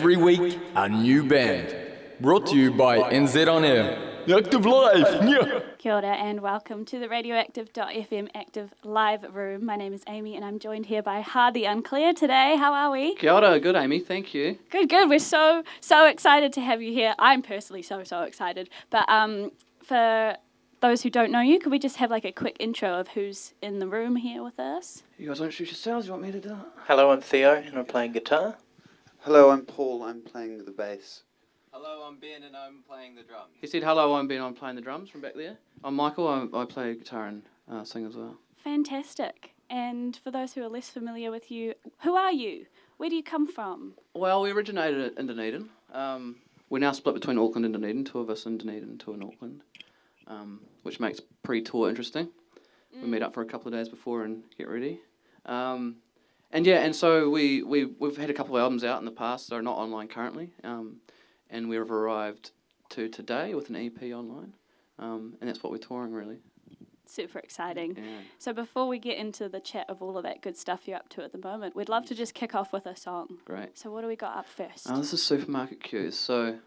Every week, a new band. Brought to you by NZ On Air. Active Live! Yeah. Kia ora and welcome to the Radioactive.fm Active Live Room. My name is Amy and I'm joined here by Ha The Unclear today. How are we? Kia ora, good Amy, thank you. Good. We're so excited to have you here. I'm personally so excited. But for those who don't know you, could we just have like a quick intro of who's in the room here with us? You guys want to introduce yourselves? You want me to do it? Hello, I'm Theo and I'm playing guitar. Hello, I'm Paul, I'm playing the bass. Hello, I'm Ben and I'm playing the drums. He said, hello, I'm Ben, I'm playing the drums from back there. I'm Michael, I play guitar and sing as well. Fantastic. And for those who are less familiar with you, who are you? Where do you come from? Well, we originated in Dunedin. We're now split between Auckland and Dunedin, two of us in Dunedin, two in Auckland, which makes pre-tour interesting. We meet up for a couple of days before and get ready. And so we've had a couple of albums out in the past, they're not online currently. And we've arrived to today with an EP online, and that's what we're touring really. Super exciting. Yeah. So before we get into the chat of all of that good stuff you're up to at the moment, we'd love to just kick off with a song. Great. So what do we got up first? This is Supermarket Queues. So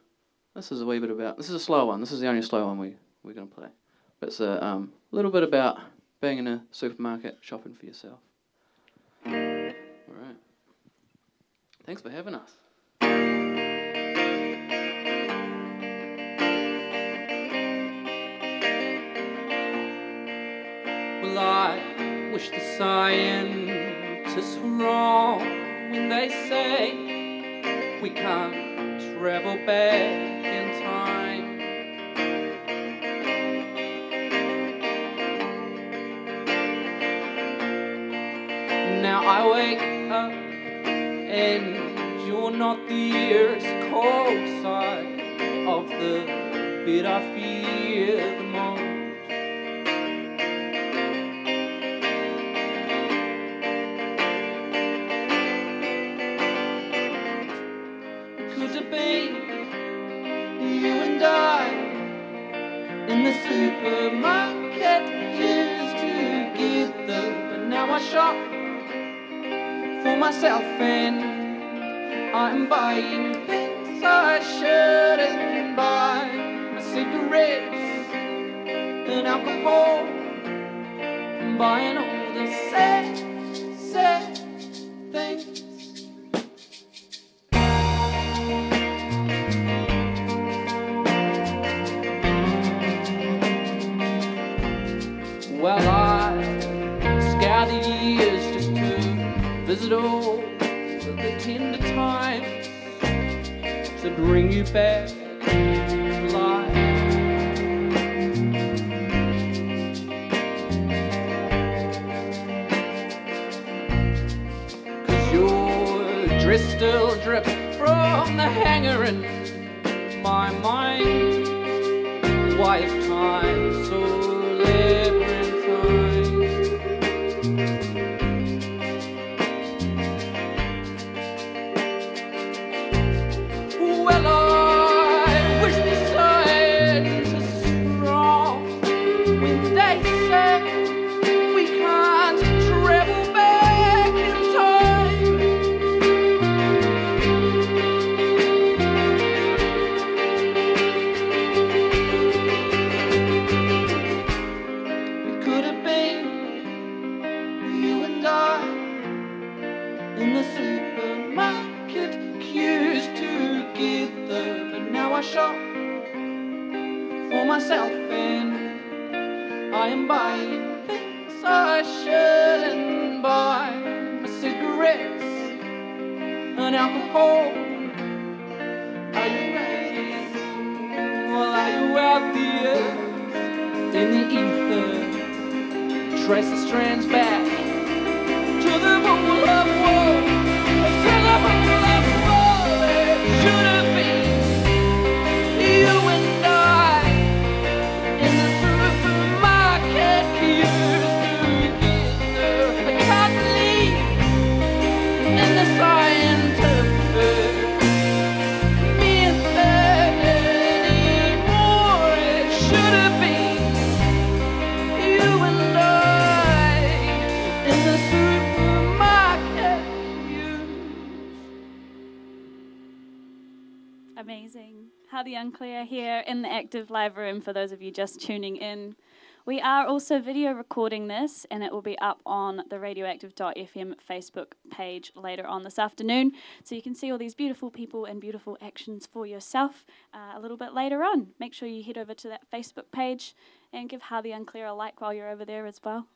this is a wee bit about, this is a slow one. This is the only slow one we're going to play. But it's a little bit about being in a supermarket shopping for yourself. All right. Thanks for having us. Well, I wish the scientists were wrong when they say we can't travel back in time. Now I wake up and you're not there. It's the cold side of the bed I fear the most. Could it be you and I in the supermarket used together? But now I shop for myself and I'm buying things I shouldn't buy. My cigarettes and alcohol, I'm buying all the sad things. Well, I scour the years just to visit all the tender times to bring you back to life. 'Cause your dress still drips from the hanger in my mind. Why is time so labyrinthine? Well, I wish the scientists were wrong when they say we can't travel back in time. It could have been you and I in the supermarket queues together. But now I shop for myself and I am buying things I shouldn't buy. My cigarettes and alcohol. Are you ready? Well, are you out there in the ether? Trace the strands back to the bowl of woe. To the bowl of woe. It should have been you and I in the supermarket queues together. I can't believe in the scientific method anymore. It should have been you and I Amazing. Ha The Unclear here in the active live room for those of you just tuning in. We are also video recording this, and it will be up on the radioactive.fm Facebook page later on this afternoon, so you can see all these beautiful people and beautiful actions for yourself a little bit later on. Make sure you head over to that Facebook page and give Ha The Unclear a like while you're over there as well.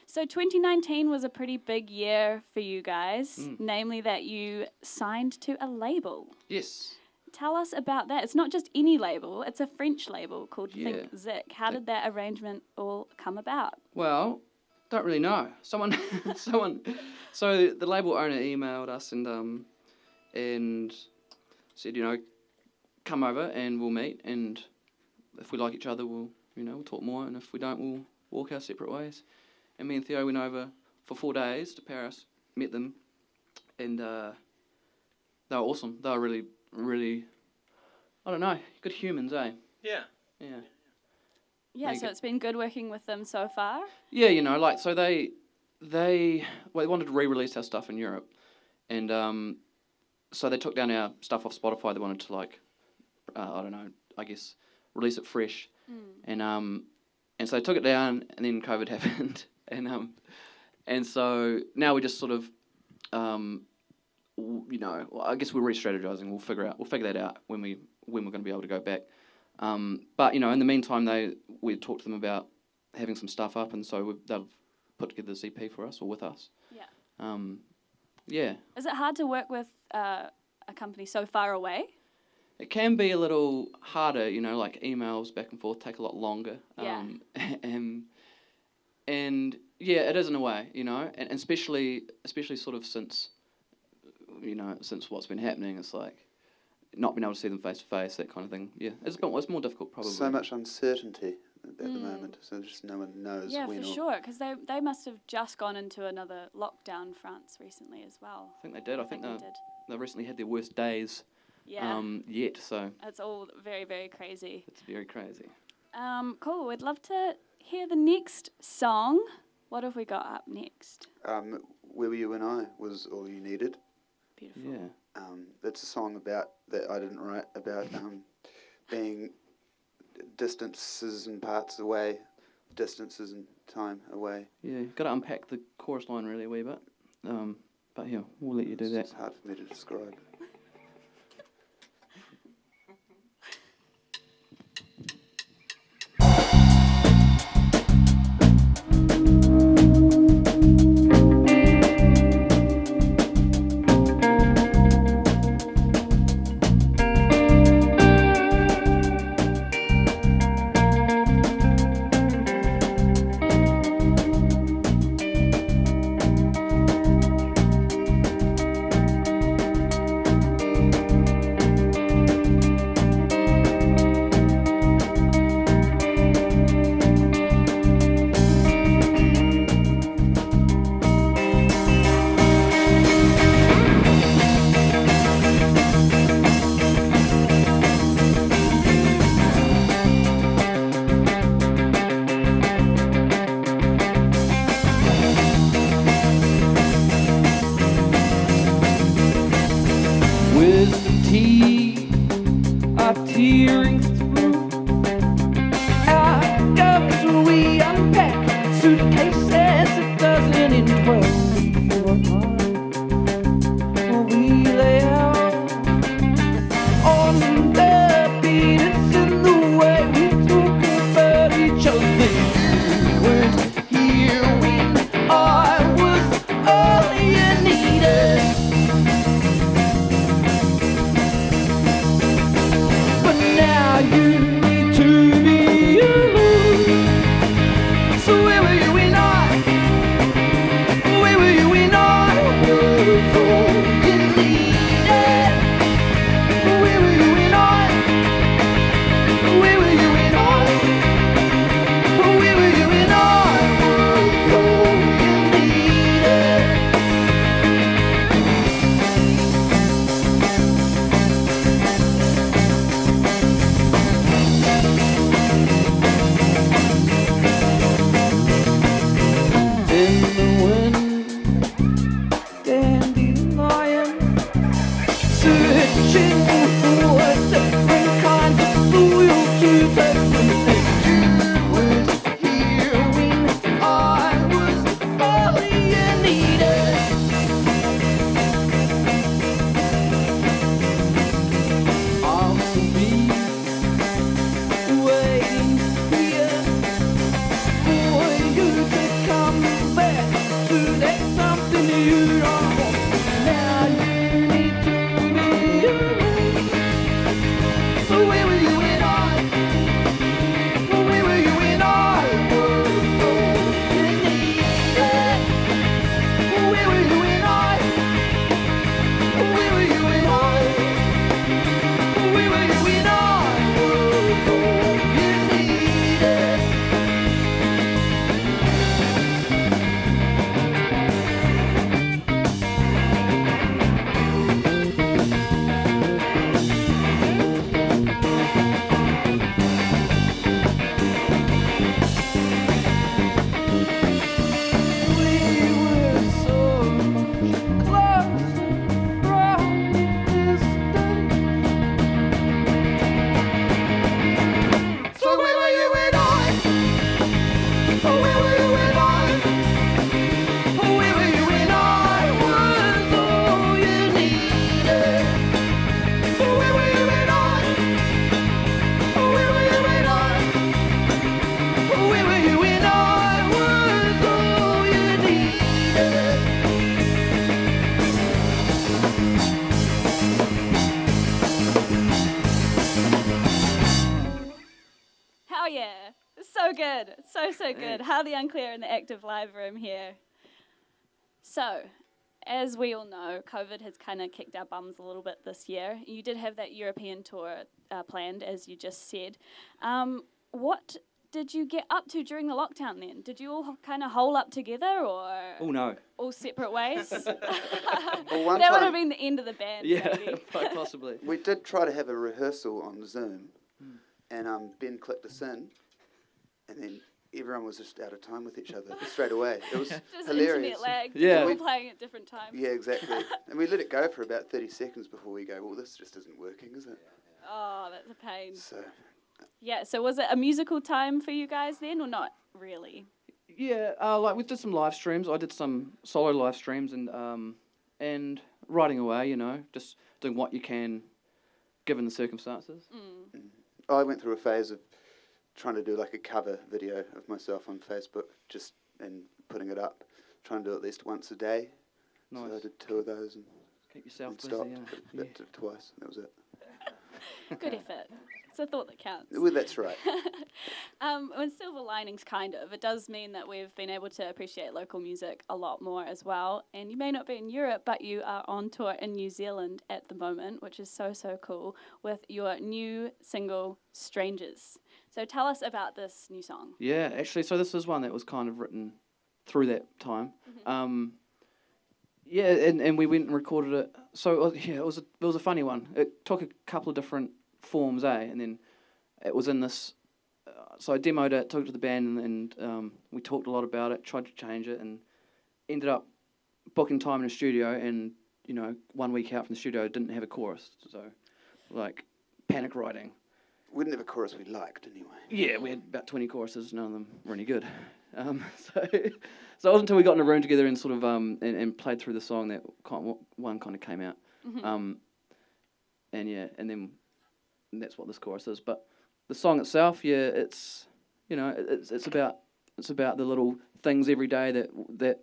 So 2019 was a pretty big year for you guys, namely that you signed to a label. Yes. Tell us about that. It's not just any label, it's a French label called Yeah. Think Zik. How did that arrangement all come about? Well, don't really know. So the label owner emailed us and said, come over and we'll meet, and if we like each other, we'll talk more, and if we don't, we'll walk our separate ways. And me and Theo went over for 4 days to Paris, met them, and they were awesome. They were really, really, I don't know, good humans, eh? Yeah. Yeah. Yeah, so it's been good working with them so far? Yeah, so they wanted to re-release our stuff in Europe, and so they took down our stuff off Spotify. They wanted to release it fresh, and so they took it down, and then COVID happened, and so now we just sort of I guess we're re-strategizing. We'll figure that out when we're going to be able to go back. But in the meantime, we talked to them about having some stuff up, and so they've put together this EP for us, or with us. Yeah. Yeah. Is it hard to work with a company so far away? It can be a little harder, like emails back and forth take a lot longer. Yeah. And yeah, it is in a way, and especially sort of since what's been happening, it's like not being able to see them face to face, that kind of thing. Yeah, it's more difficult probably. So much uncertainty at the moment, so just no one knows. Yeah, for sure, because they must have just gone into another lockdown, France, recently as well. I think they did. I think they did. they recently had their worst days yet, so... It's all very, very crazy. It's very crazy. Cool, we'd love to hear the next song. What have we got up next? Where Were You When I Was All You Needed. Beautiful. Yeah. That's a song that I didn't write, about being distances and parts away, distances and time away. Yeah, you've got to unpack the chorus line really a wee bit. But yeah, we'll let you do that. It's hard for me to describe. tearing through our gums when we unpack suitcases a dozen in 12. We lay out on the beat. It's in the way we talk about each other. You weren't here when I was all you needed. But now good. So good. Ha The Unclear in the active live room here. So, as we all know, COVID has kind of kicked our bums a little bit this year. You did have that European tour planned, as you just said. What did you get up to during the lockdown then? Did you all kind of hole up together or Oh no. all separate ways? Well, one That would time have been the end of the band. Yeah, maybe. possibly. we did try to have a rehearsal on Zoom, and Ben clicked us in, and then everyone was just out of time with each other straight away. It was Just hilarious. internet lag. Yeah. People playing at different times. Yeah, exactly. And we let it go for about 30 seconds before we go, well, this just isn't working, is it? Oh, that's a pain. So, Yeah, so was it a musical time for you guys then, or not really? Yeah, like we did some live streams. I did some solo live streams and writing away, you know, just doing what you can given the circumstances. I went through a phase of trying to do like a cover video of myself on Facebook, and putting it up, trying to do at least once a day. Nice. So I did 2 of those and Keep yourself busy. stopped. Yeah. Did it twice, and that was it. Good effort. It's a thought that counts. Well, that's right. And silver linings, kind of. It does mean that we've been able to appreciate local music a lot more as well. And you may not be in Europe, but you are on tour in New Zealand at the moment, which is so cool, with your new single, Strangers. So tell us about this new song. Yeah, actually, so this is one that was kind of written through that time. Yeah, and we went and recorded it. So yeah, it was a funny one. It took a couple of different forms, and then it was in this. So I demoed it, took it to the band, and we talked a lot about it, tried to change it, and ended up booking time in a studio. And 1 week out from the studio, didn't have a chorus. So like panic writing. We didn't have a chorus we liked anyway. Yeah, we had about 20 choruses, none of them were any good. So it wasn't until we got in a room together and sort of and played through the song that one kind of came out. And then that's what this chorus is. But the song itself, yeah, it's about the little things every day that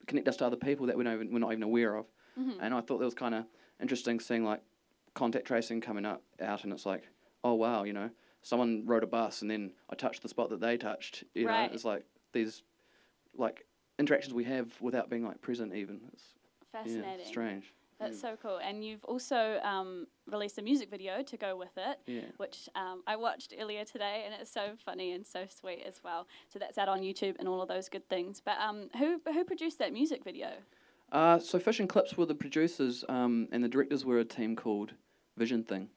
connect us to other people that we're not even aware of. And I thought that was kind of interesting seeing like contact tracing coming out, and it's like, oh wow, someone rode a bus and then I touched the spot that they touched. Right. It's like these like interactions we have without being like present even. It's Fascinating. strange. That's so cool. And you've also released a music video to go with it, which I watched earlier today, and it's so funny and so sweet as well. So that's out on YouTube and all of those good things. But who produced that music video? So Fish and Clips were the producers, and the directors were a team called Vision Thing.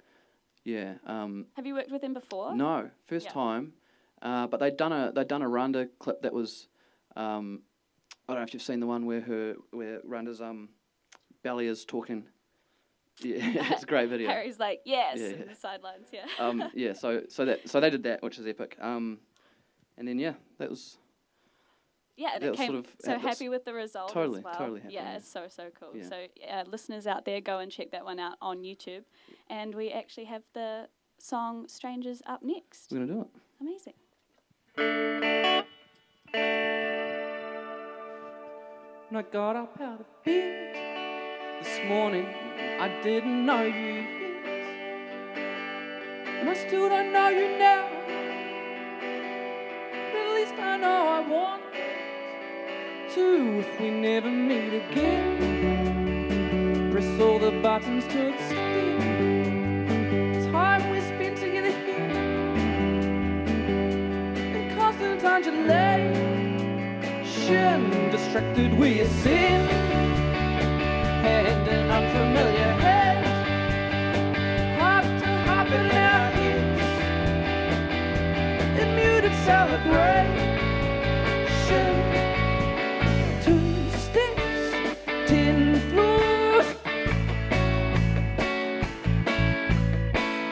Yeah. Have you worked with them before? No, first time. But they'd done a Rhonda clip that was, I don't know if you've seen the one where Rhonda's belly is talking. Yeah, it's a great video. Harry's like, yes, Yeah. in the sidelines, yeah. Yeah. So they did that, which is epic. And then that was. Yeah, and that it was came sort of so that's happy with the result totally, as well. totally happy, Yeah, yeah. it's so cool. Yeah. So listeners out there, go and check that one out on YouTube. And we actually have the song Strangers up next. We're gonna do it. Amazing. When I got up out of bed this morning, I didn't know you yet, and I still don't know you now, but at least I know I want to. If we never meet again, press all the buttons to extend time we spent together here in constant undulation. Distracted we ascend, and an unfamiliar head, heart to heart in our heads, in muted celebration. 2 steps, 10 floors.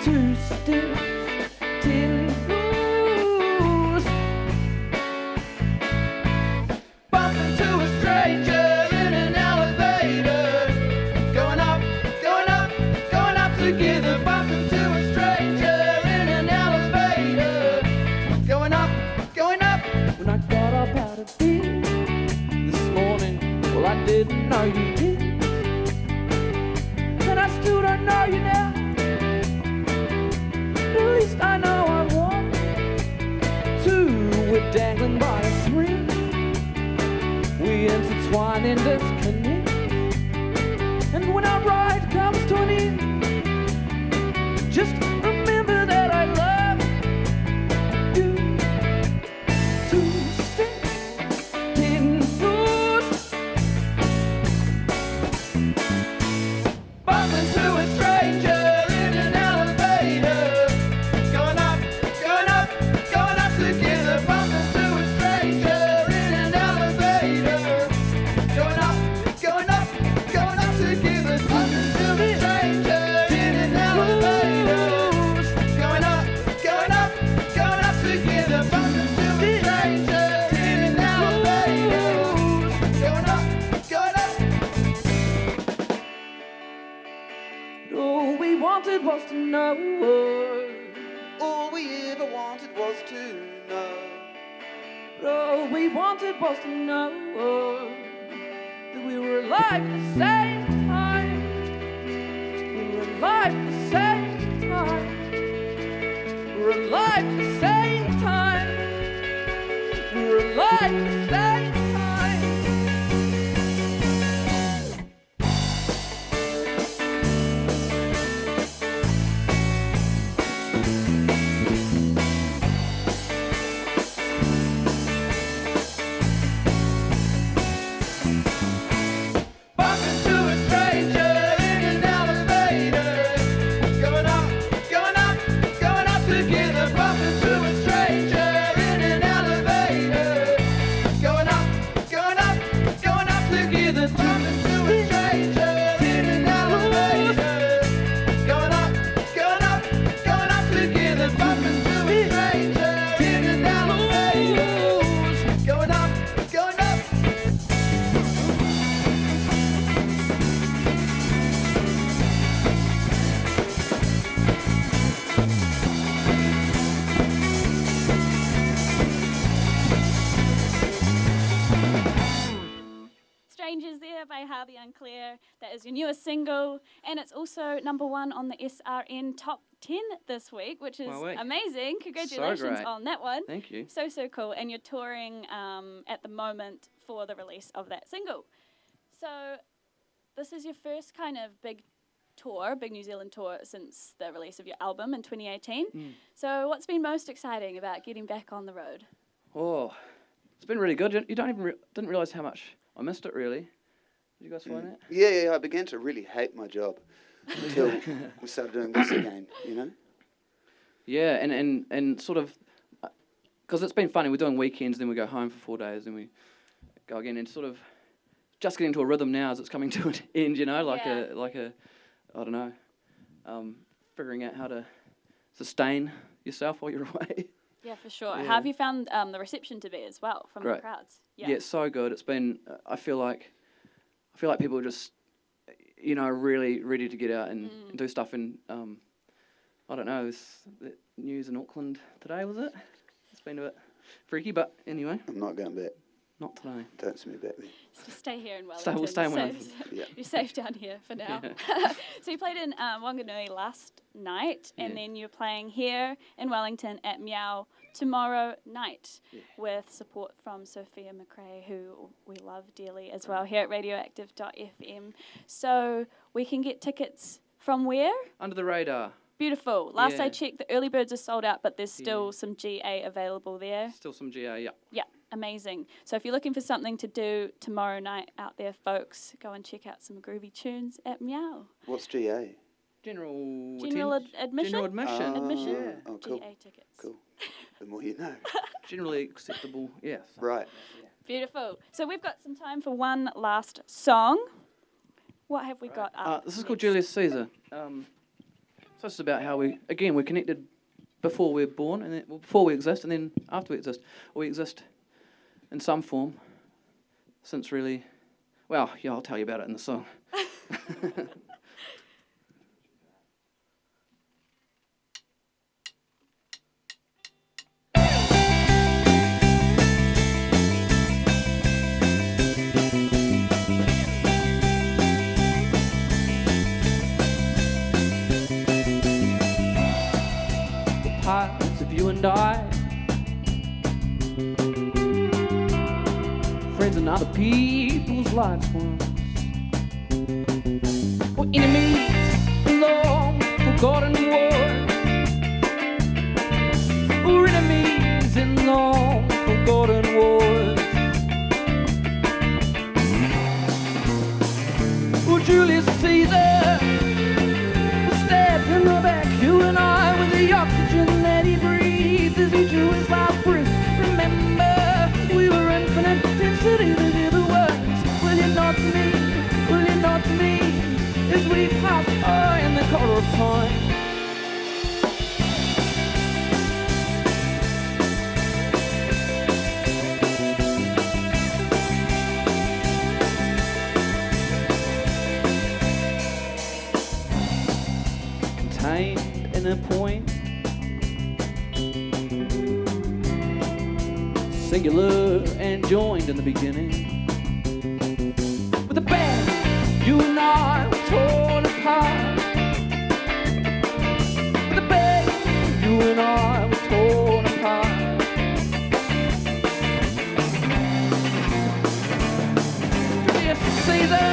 2 steps, 10 floors. Bump into a stranger in an elevator. Going up, going up, going up together. Bump into a stranger in an elevator. Going up, going up. When I got up out of bed this morning, well, I didn't know you yet, and I still don't know you now. But at least I know I want and disconnect. And when our ride comes to an end, just remember that I love you. 2 steps, 10 floors, bump into a stranger in an elevator. Going up, going up, going up together. Bump into a stranger in an elevator. Going up, going up, going up together. Bump into a stranger in an elevator. Going up, going up, going up together. Bump into a stranger in an elevator. Going up, going up. All we wanted was to know. All we ever wanted was to know. All we wanted was to know that we were alive at the same time. We were alive at the same time. We were alive at the same time. We were alive at the same time. Bump into a stranger in an elevator. Going up, going up, going up together. Bump into a stranger in an elevator. Going up, going up, going up together. Bump into a stranger in an elevator. Going up, going up, going up together. Bump into a stranger in an elevator. Going up, going up. Strangers there by Ha The Unclear. That is your newest single, and it's also #1 on the SRN Top 10 this week, which is Wow, wait. amazing. Congratulations great. on that one. Thank you. So cool. And you're touring at the moment for the release of that single. So this is your first kind of big tour, big New Zealand tour since the release of your album in 2018. So what's been most exciting about getting back on the road? Oh, it's been really good. You don't even didn't realise how much I missed it, really. Did you guys find that? Yeah, I began to really hate my job until we started doing this again, you know? Yeah, and sort of, because it's been funny, we're doing weekends, then we go home for 4 days, then we go again, and sort of just getting to a rhythm now as it's coming to an end, you know, like Yeah. a I don't know, figuring out how to sustain yourself while you're away. Yeah, for sure. Yeah. How have you found the reception to be as well from the Great. crowds? Yeah, it's so good. It's been, I feel like people are just, you know, really ready to get out and do stuff. And I don't know, the news in Auckland today, was it? It's been a bit freaky, but anyway, I'm not going back. not today. Don't send me back there. Just stay here in Wellington. We'll stay in You're Wellington. safe. Yeah. You're safe down here for now. So you played in Wanganui last night, and Yeah. then you're playing here in Wellington at Meow tomorrow night with support from Sophia McRae, who we love dearly as well here at radioactive.fm. So we can get tickets from where? Under the radar. Beautiful. Last I Yeah. checked, the early birds are sold out, but there's still some GA available there. Still some GA, yeah. Yeah, amazing. So if you're looking for something to do tomorrow night out there, folks, go and check out some groovy tunes at Meow. What's GA? General Admission? General admission. Admission. Oh, cool. GA tickets. Cool. The more you know. Generally acceptable, yes. Right. Beautiful. So we've got some time for one last song. What have we got up? This is called next? Julius Caesar. So it's about how we're connected before we're born, and then, before we exist, and then after we exist. Or we exist in some form, since really, well, yeah, I'll tell you about it in the song. Parts of you and I, minds and other people's lives once. We're enemies in long forgotten wars. We're enemies in long forgotten wars. Oh, Julius Caesar stabbed in the back, you and I, with the oxygen that he breathed as he drew his last breath. Remember, we were infinite density, to hear the words, will you not to me, will you not to me, as we pass by in the corridor of time. Contained in a point, singular and joined in the beginning. With a bang, you and I were torn apart. With a bang, you and I were torn apart. Julius Caesar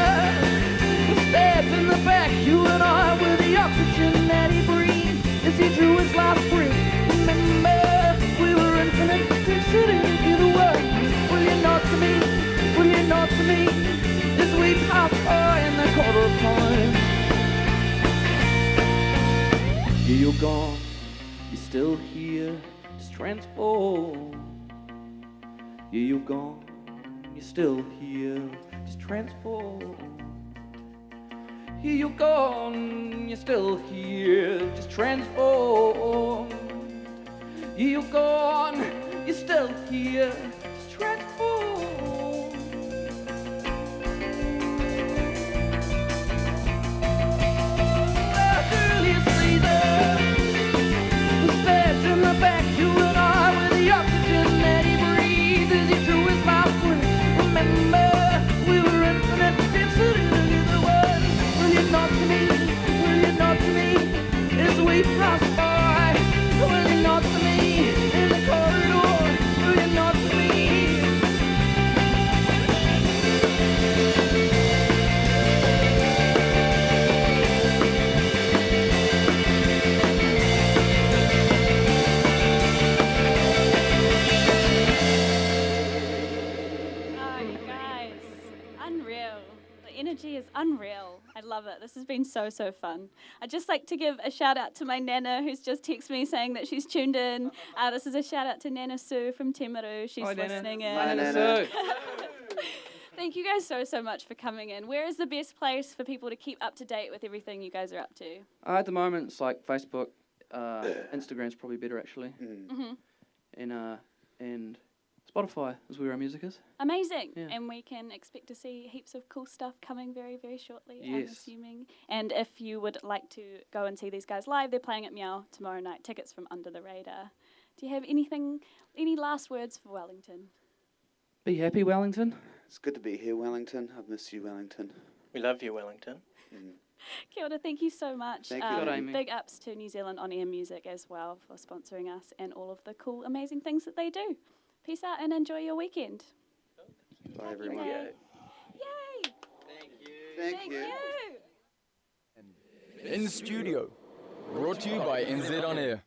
was stabbed in the back, you and I, with the oxygen that he breathed as he drew his last breath. Remember, we were infinite density, to hear the words, will you not to me, will you not to me, as we pass by in the corridor of time. Yeah, you're gone, you're still here, just transform. Yeah, you're gone, you're still here, just transform. Yeah, you're gone, you're still here, just transform. Yeah, you're gone, you're still here, just transform. Julius Caesar was stabbed in the back, you and I, with the oxygen that he breathed as he drew his last breath. Remember, we were infinite density, to hear the words, will you not to me, will you not to me, as we pass by, will you not to me, in the corridor, will you not to me. Oh, you guys, unreal. The energy is unreal. I love it. This has been so, so fun. I'd just like to give a shout out to my Nana, who's just texted me saying that she's tuned in. This is a shout out to Nana Sue from Timaru. She's listening in. Hi, Nana. Thank you guys so, so much for coming in. Where is the best place for people to keep up to date with everything you guys are up to? At the moment, it's like Facebook, Instagram's probably better actually, and Spotify is where our music is. Amazing. Yeah. And we can expect to see heaps of cool stuff coming very, very shortly, I'm Yes. assuming. And if you would like to go and see these guys live, they're playing at Meow tomorrow night. Tickets from Under the Radar. Do you have any last words for Wellington? Be happy, Wellington. It's good to be here, Wellington. I've missed you, Wellington. We love you, Wellington. Kia ora, thank you so much. Thank you. Kia ora, Amy. Big ups to New Zealand On Air Music as well for sponsoring us and all of the cool, amazing things that they do. Peace out and enjoy your weekend. Bye, everyone. Yay! Thank you. In studio. Brought to you by NZ On Air.